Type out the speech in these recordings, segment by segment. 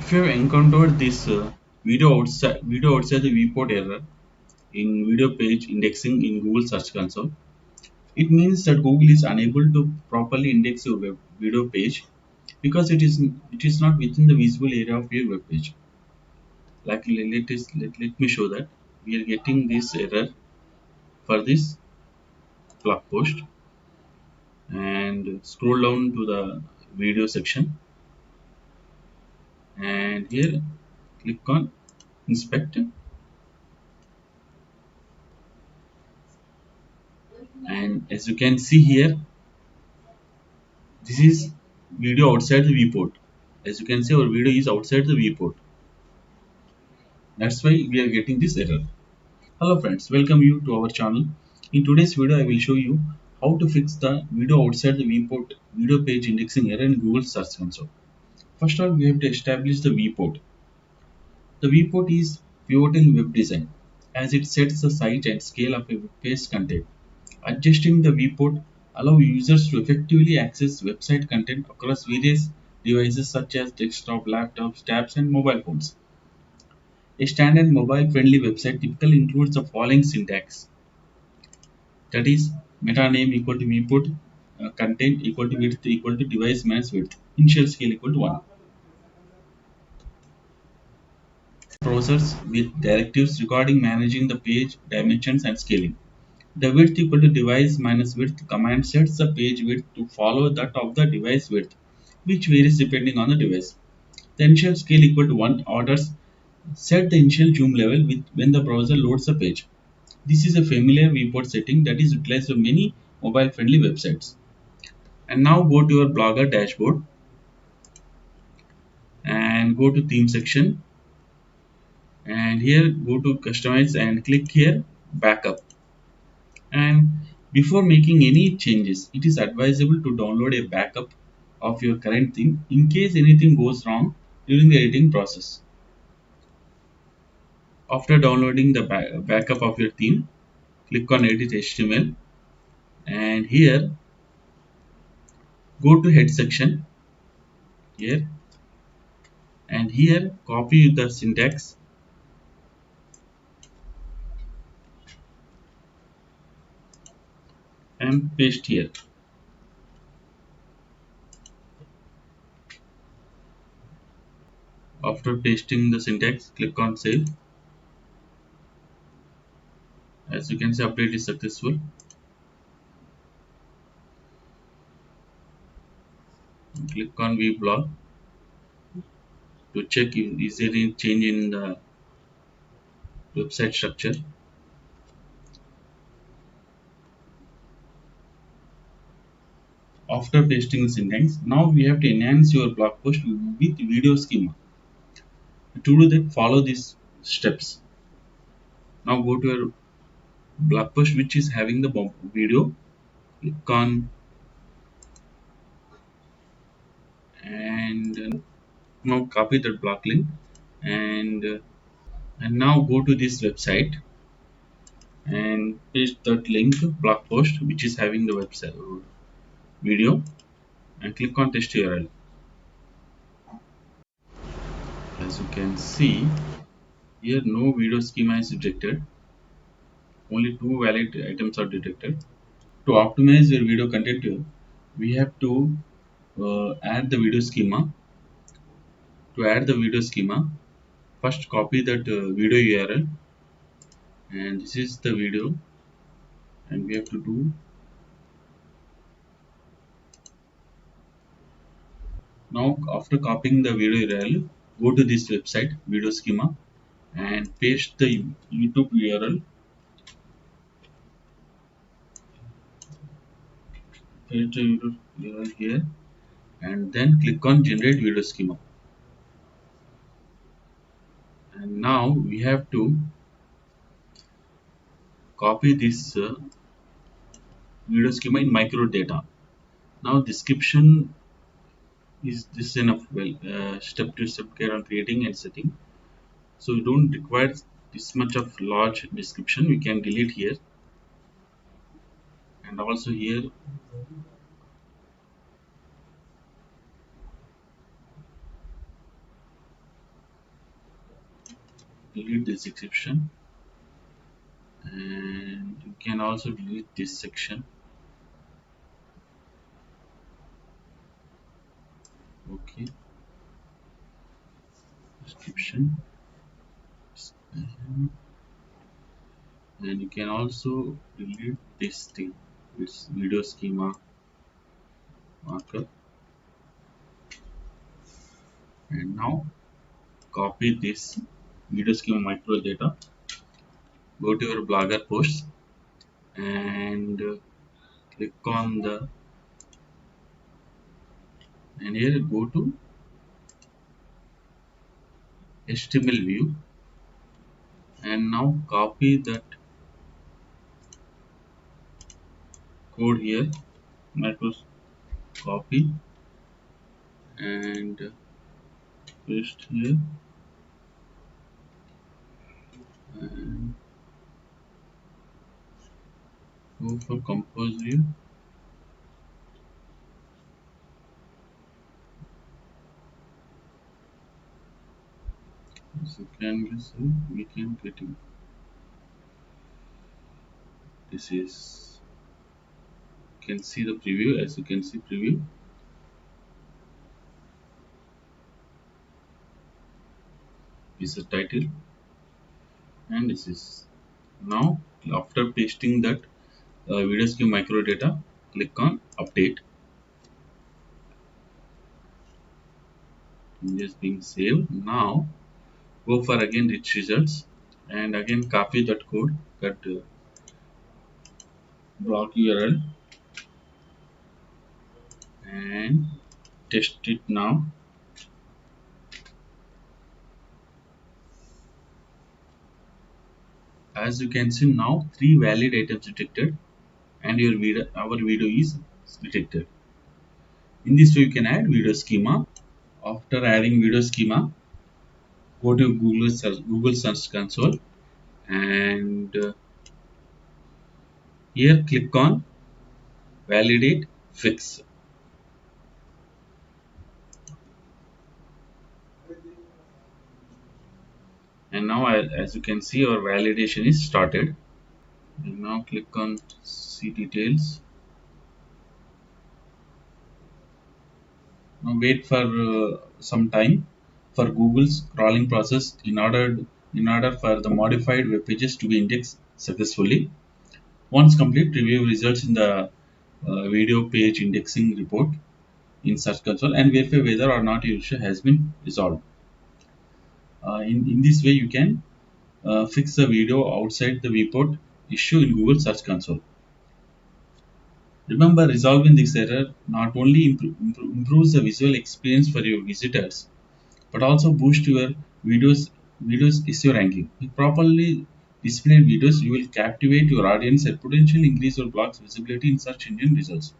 If you have encountered this video outside the viewport error in video page indexing in Google Search Console, it means that Google is unable to properly index your video page because it is not within the visible area of your web page. Like let me show that we are getting this error for this blog post, and scroll down to the video section, and here click on inspect, and as you can see here, this is video outside the viewport. As you can see, our video is outside the viewport. That's why we are getting this error. Hello friends, welcome you to our channel. In today's video, I will show you how to fix the video outside the viewport video page indexing error in Google Search Console. First of all, we have to establish the viewport. The viewport is pivotal in web design as it sets the size and scale of a web page content. Adjusting the viewport allows users to effectively access website content across various devices such as desktop, laptops, tabs, and mobile phones. A standard mobile-friendly website typically includes the following syntax, that is meta name equal to viewport, content equal to width equal to device minus width, initial scale equal to 1. Browsers with directives regarding managing the page dimensions and scaling. The width equal to device minus width command sets the page width to follow that of the device width, which varies depending on the device. The initial scale equal to 1 orders set the initial zoom level with when the browser loads the page. This is a familiar viewport setting that is utilized by many mobile-friendly websites. And now go to your Blogger dashboard and go to theme section, and here go to customize and click here backup. And before making any changes, it is advisable to download a backup of your current theme in case anything goes wrong during the editing process. After downloading the backup of your theme, click on edit HTML, and here go to head section here, and here copy the syntax and paste here. After pasting the syntax, click on save. As you can see, update is successful. Click on view blog to check if is there any change in the website structure. After pasting the syntax, now we have to enhance your blog post with video schema. To do that, follow these steps. Now go to your blog post which is having the video. Click on and now copy that blog link, and now go to this website and paste that link blog post which is having the website video, and click on test URL. As you can see here, no video schema is detected, only two valid items are detected. To optimize your video content, we have to add the video schema. To add the video schema, first copy that video URL, and this is the video, and we have to do now. After copying the video URL, go to this website video schema and paste the YouTube URL. Paste the YouTube URL here, and then click on generate video schema. And now we have to copy this video schema in micro data. Now description is this enough, well, step to step care on creating and setting, so you don't require this much of large description. We can delete here, and also here delete this description, and you can also delete this section. Okay, description, and you can also delete this thing, this video schema markup. And now copy this video schema micro data, go to your blogger posts, and click on the, and here go to HTML view, and now copy that code here, micro copy, and paste here, and go for compose view, as you can see we can get it. This is, you can see the preview, as you can see preview. This is the title, and this is, now after pasting that video scheme micro data, click on update. Just being saved. Now go for again rich results, and again copy that code, that blog URL, and test it now. As you can see, now 3 valid items detected, and your video, our video is detected. In this way you can add video schema. After adding video schema, go to Google Search Console, and here click on validate fix. And now as you can see, our validation is started. And now click on see details. Now wait for some time for Google's crawling process in order for the modified web pages to be indexed successfully. Once complete, review results in the video page indexing report in Search Console and verify whether or not your issue has been resolved. In this way, you can fix the video outside the viewport issue in Google Search Console. Remember, resolving this error not only improves the visual experience for your visitors, but also boosts your videos SEO ranking. With properly displayed videos, you will captivate your audience and potentially increase your blog's visibility in search engine results.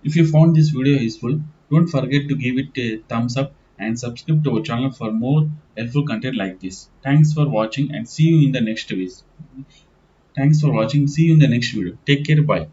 If you found this video useful, don't forget to give it a thumbs up and subscribe to our channel for more helpful content like this. Thanks for watching and see you in the next video. Thanks for watching. See you in the next video. Take care. Bye.